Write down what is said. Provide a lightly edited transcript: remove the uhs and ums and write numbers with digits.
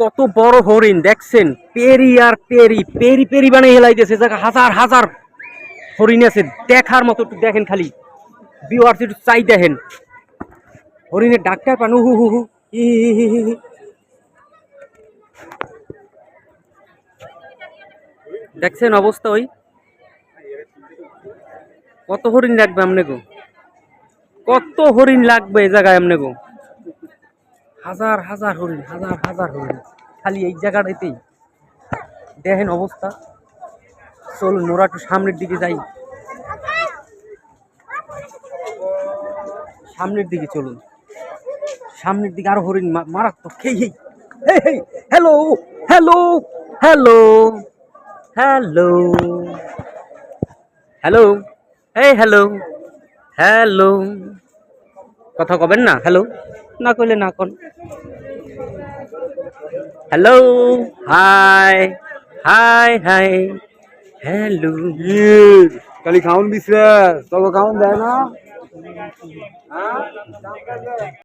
কত বড় হরিণ দেখছেন, পেরি আর পেরি পেরি পেরি বানিয়ে হেলাইতেছে। হাজার হাজার হরিণ আছে, দেখার মতো। একটু দেখেন খালি, ভিউয়ার্স একটু চাই দেখেন হরিণের ডাক্তার পান। হু হু হু হি হি হি হি। দেখছেন অবস্থা? ওই কত হরিণ লাগবে আমনে গো, কত হরিণ লাগবে এই জায়গায় আমনে গো। হাজার হাজার হরিণ, হাজার হাজার হরিণ খালি এই জায়গাটাতেই। দেখেন অবস্থা। চলুন ওরা একটু সামনের দিকে যাই, সামনের দিকে চলুন, সামনের দিকে আরো হরিণ মারাত্মক। Hello hello hello hello hello, এই হ্যালো হ্যালো, কথা কবেন না? হ্যালো না কইলে না কোন। Hello, high high high, hello. খালি খাউন বিছরা, তবে খাউন দেয় না।